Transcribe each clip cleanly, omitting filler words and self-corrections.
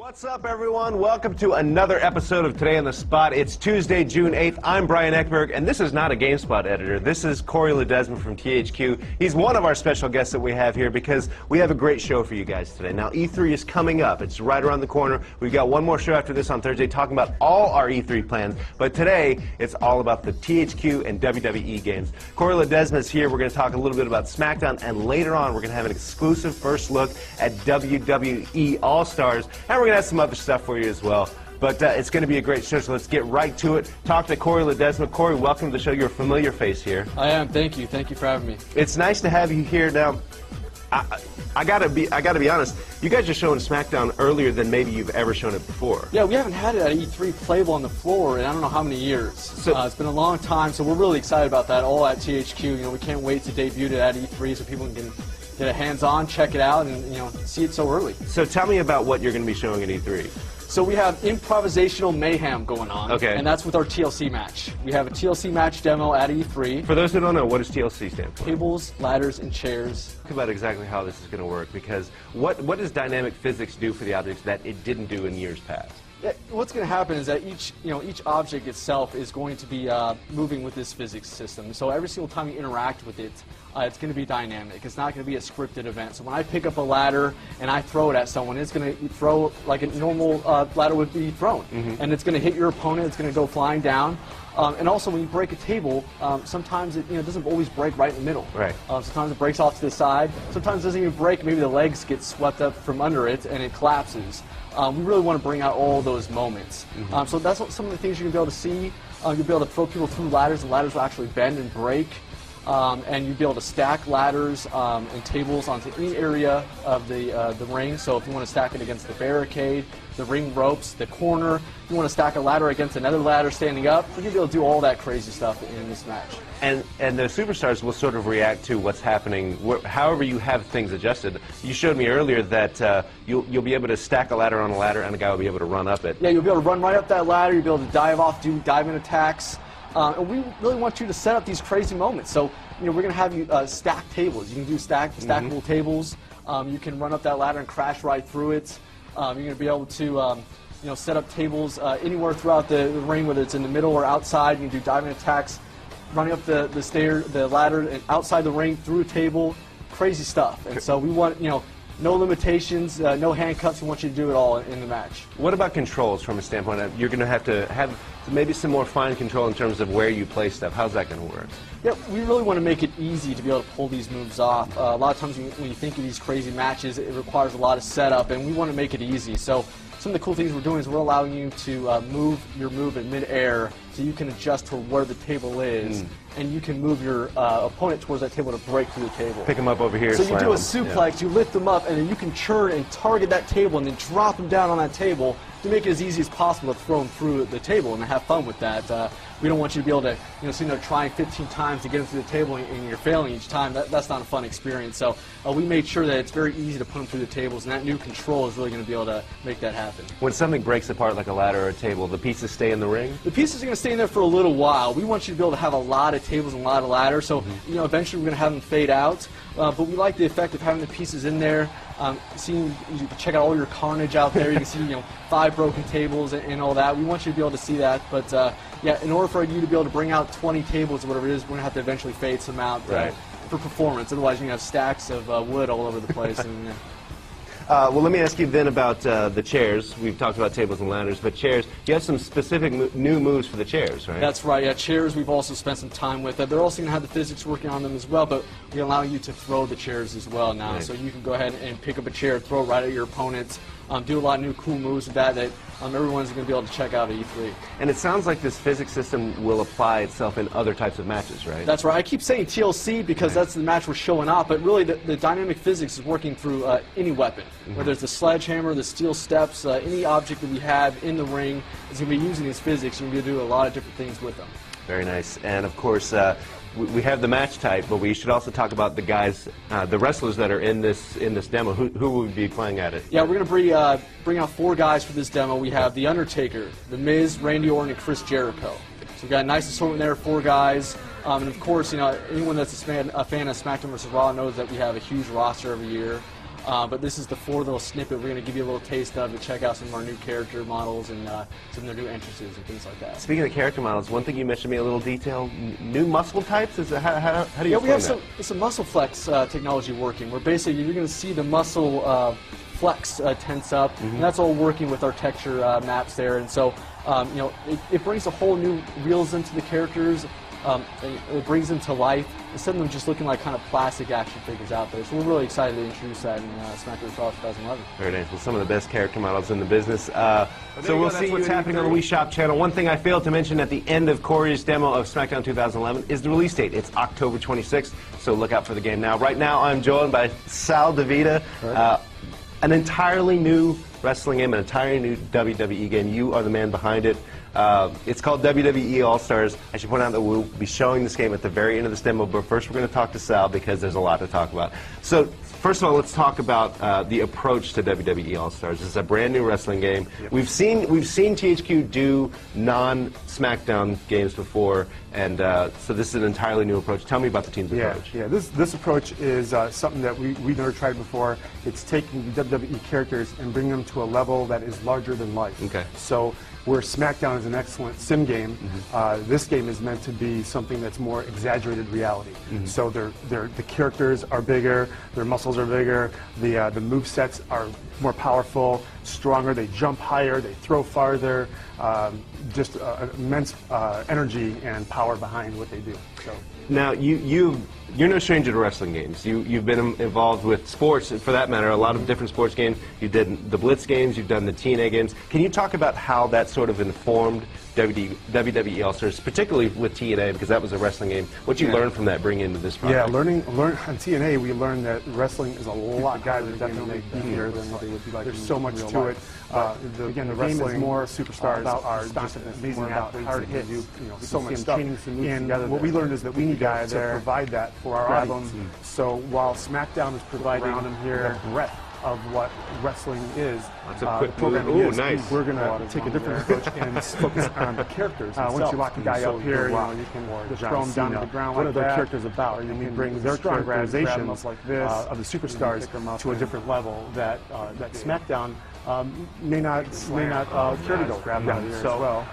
What's up, everyone? Welcome to another episode of Today on the Spot. It's Tuesday, June 8th. I'm Brian Eckberg, and this is not a GameSpot editor. This is Corey Ledesma from THQ. He's one of our special guests that we have here because we have a great show for you guys today. Now, E3 is coming up. It's right around the corner. We've got one more show after this on Thursday talking about all our E3 plans, but today it's all about the THQ and WWE games. Corey Ledesma is here. We're going to talk a little bit about Smackdown, and later on we're going to have an exclusive first look at WWE All-Stars, and we're going to have some other stuff for you as well. But it's going to be a great show, so let's get right to it. Talk to Corey Ledesma. Corey, welcome to the show. You're a familiar face here. I am. Thank you. Thank you for having me. It's nice to have you here. Now, I gotta be honest. You guys are showing SmackDown earlier than maybe you've ever shown it before. Yeah, we haven't had it at E3 playable on the floor in I don't know how many years. So it's been a long time, so we're really excited about that. All at THQ. You know, we can't wait to debut it at E3 so people can get a hands-on, check it out, and see it so early. So tell me about what you're going to be showing at E3. So we have improvisational mayhem going on, okay, and that's with our TLC match. We have a TLC match demo at E3. For those who don't know, what does TLC stand for? Tables, ladders, and chairs. Talk about exactly how this is going to work, because what does dynamic physics do for the objects that it didn't do in years past? Yeah, what's going to happen is that each object itself is going to be moving with this physics system. So every single time you interact with it, it's going to be dynamic. It's not going to be a scripted event. So when I pick up a ladder and I throw it at someone, it's going to throw like a normal ladder would be thrown. Mm-hmm. And it's going to hit your opponent. It's going to go flying down. And also, when you break a table, sometimes it doesn't always break right in the middle. Right. Sometimes it breaks off to the side. Sometimes it doesn't even break. Maybe the legs get swept up from under it and it collapses. We really want to bring out all those moments. Mm-hmm. So that's some of the things you're going to be able to see. You'll be able to throw people through ladders. The ladders will actually bend and break. And you'll be able to stack ladders and tables onto any area of the ring. So if you want to stack it against the barricade, the ring ropes, the corner, if you want to stack a ladder against another ladder standing up, you're going to be able to do all that crazy stuff in this match. And the superstars will sort of react to what's happening, however you have things adjusted. You showed me earlier that you'll be able to stack a ladder on a ladder, and a guy will be able to run up it. Yeah, you'll be able to run right up that ladder. You'll be able to dive off, do dive-in attacks. And we really want you to set up these crazy moments. So, we're going to have you stack tables. You can do stackable tables. You can run up that ladder and crash right through it. You're going to be able to, set up tables anywhere throughout the ring, whether it's in the middle or outside. You can do diving attacks, running up the ladder and outside the ring through a table. Crazy stuff. And so we want, no limitations, no handcuffs. We want you to do it all in the match. What about controls from a standpoint of you're going to have maybe some more fine control in terms of where you place stuff? How's that going to work? Yeah, we really want to make it easy to be able to pull these moves off. A lot of times when you think of these crazy matches, it requires a lot of setup, and we want to make it easy. So some of the cool things we're doing is we're allowing you to move your move in midair so you can adjust to where the table is, and you can move your opponent towards that table to break through the table. Pick them up over here. So you do a suplex, you lift them up, and then you can churn and target that table and then drop them down on that table to make it as easy as possible to throw them through the table and have fun with that. We don't want you to be able to, sitting there trying 15 times to get them through the table and you're failing each time. That's not a fun experience. So we made sure that it's very easy to put them through the tables, and that new control is really going to be able to make that happen. When something breaks apart like a ladder or a table, the pieces stay in the ring? The pieces are going to stay in there for a little while. We want you to be able to have a lot of tables and a lot of ladders, so eventually we're going to have them fade out. But we like the effect of having the pieces in there. You can check out all your carnage out there. You can see 5 broken tables and all that. We want you to be able to see that. But yeah, in order for you to be able to bring out 20 tables or whatever it is, we're going to have to eventually fade some out for performance. Otherwise, you're going to have stacks of wood all over the place. And, well, let me ask you then about the chairs. We've talked about tables and ladders, but chairs, you have some specific new moves for the chairs, right? That's right, yeah. Chairs we've also spent some time with. They're also going to have the physics working on them as well, but we allow you to throw the chairs as well now. Right. So you can go ahead and pick up a chair, throw it right at your opponent, do a lot of new cool moves with that everyone's going to be able to check out at E3. And it sounds like this physics system will apply itself in other types of matches, right? That's right. I keep saying TLC because that's the match we're showing off, but really the dynamic physics is working through any weapon, whether it's the sledgehammer, the steel steps, any object that we have in the ring is going to be using these physics. You're going to be able to do a lot of different things with them. Very nice. And of course, we have the match type, but we should also talk about the guys, the wrestlers that are in this demo. Who will be playing at it? Yeah, we're going to bring out 4 guys for this demo. We have The Undertaker, The Miz, Randy Orton, and Chris Jericho. So we've got a nice assortment there, 4 guys. And of course, anyone that's a fan of SmackDown vs. Raw knows that we have a huge roster every year. But this is the 4 little snippet we're going to give you a little taste of to check out some of our new character models and some of their new entrances and things like that. Speaking of character models, one thing you mentioned to me a little detail, new muscle types? Is it, how do you we have that? some muscle flex technology working, where basically you're going to see the muscle flex tense up, and that's all working with our texture maps there. And so, it brings a whole new realism to the characters. It brings them to life instead of them just looking like kind of plastic action figures out there. So we're really excited to introduce that in Smackdown 2011. Very nice. Well, some of the best character models in the business. So we'll see what's happening on the Wii Shop channel. One thing I failed to mention at the end of Corey's demo of Smackdown 2011 is the release date. It's October 26th, so look out for the game now. Right now, I'm joined by Sal DeVita. An entirely new wrestling game, an entirely new WWE game. You are the man behind it. It's called WWE All-Stars. I should point out that we'll be showing this game at the very end of this demo, but first we're going to talk to Sal because there's a lot to talk about. So, first of all, let's talk about the approach to WWE All-Stars. It's a brand new wrestling game. Yep. We've seen THQ do non-SmackDown games before, and so this is an entirely new approach. Tell me about the team's approach. Yeah, this approach is something that we've never tried before. It's taking the WWE characters and bringing them to a level that is larger than life. Okay. So, where SmackDown is an excellent sim game, this game is meant to be something that's more exaggerated reality. So the characters are bigger, their muscles are bigger, the movesets are more powerful, stronger, they jump higher, they throw farther, just immense energy and power behind what they do. So. Now, you're no stranger to wrestling games. You've been involved with sports, for that matter, a lot of different sports games. You did the Blitz games, you've done the TNA games. Can you talk about how that sort of informed WWE All-Stars, particularly with TNA, because that was a wrestling game? What you learned from that bringing into this project? Yeah, learn on TNA, we learned that wrestling is a lot harder than what they would be like. There's so much to it. Again, the game is more superstars are just amazing athletes. Hard hits, so much stuff. And what we learned is that we need to provide that for our audience. So while SmackDown is providing the breadth of what wrestling is, programming is, we're going to take a different approach and focus on the characters themselves. Once you lock the guy up here, you can just throw them down to the ground. What are their characters about? And you can bring their characterizations of the superstars to a different level that SmackDown may not care to go grab that here as well.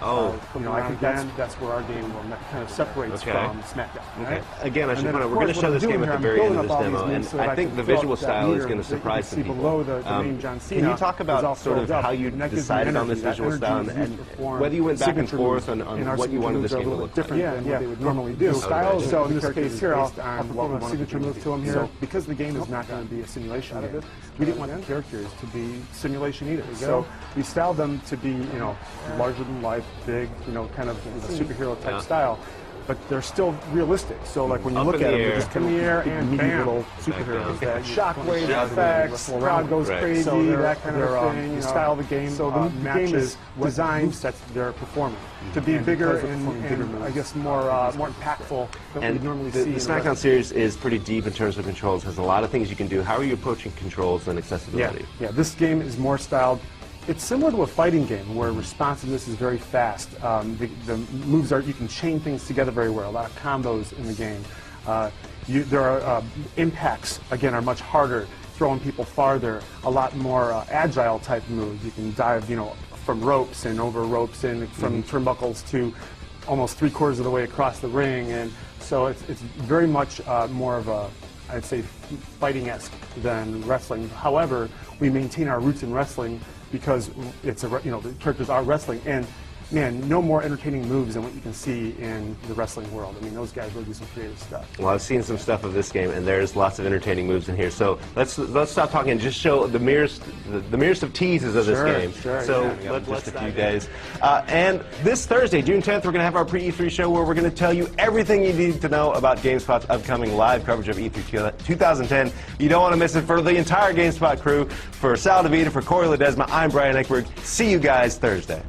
I think that's where our game kind of separates from SmackDown. Okay. Again, I should point out, we're going to show this game at the very end of this demo, and I think the visual style is going to surprise some people. Can you talk about sort of how you decided on this visual style and whether you went back and forth on what you wanted this game to look like? Different than what they would normally do. So in this case here, I'll perform a signature move to them here. So because the game is not going to be a simulation game, we didn't want the characters to be simulation either. So we styled them to be, larger than life, big, kind of superhero type style. But they're still realistic. So like when you look at them, they're just in the air and bam, little superheroes. That shockwave effects, crowd goes crazy, that kind of thing. You style the game. So the game is designed that they're performing to be bigger and I guess more impactful than we normally see. The SmackDown series is pretty deep in terms of controls. Has a lot of things you can do. How are you approaching controls and accessibility? Yeah, this game is more styled. It's similar to a fighting game where responsiveness is very fast. The moves you can chain things together very well. A lot of combos in the game. There are impacts, again, are much harder, throwing people farther. A lot more agile type moves. You can dive, from ropes and over ropes and from turnbuckles to almost 3/4 of the way across the ring. And so it's very much more of a, I'd say, fighting-esque than wrestling. However, we maintain our roots in wrestling because it's the characters are wrestling, and man, no more entertaining moves than what you can see in the wrestling world. I mean, those guys really do some creative stuff. Well, I've seen some stuff of this game, and there's lots of entertaining moves in here. So let's stop talking and just show the merest of teases of this game. So just a few days. And this Thursday, June 10th, we're going to have our pre-E3 show where we're going to tell you everything you need to know about GameSpot's upcoming live coverage of E3 2010. You don't want to miss it. For the entire GameSpot crew, for Sal DeVita, for Corey Ledesma, I'm Brian Eckberg. See you guys Thursday.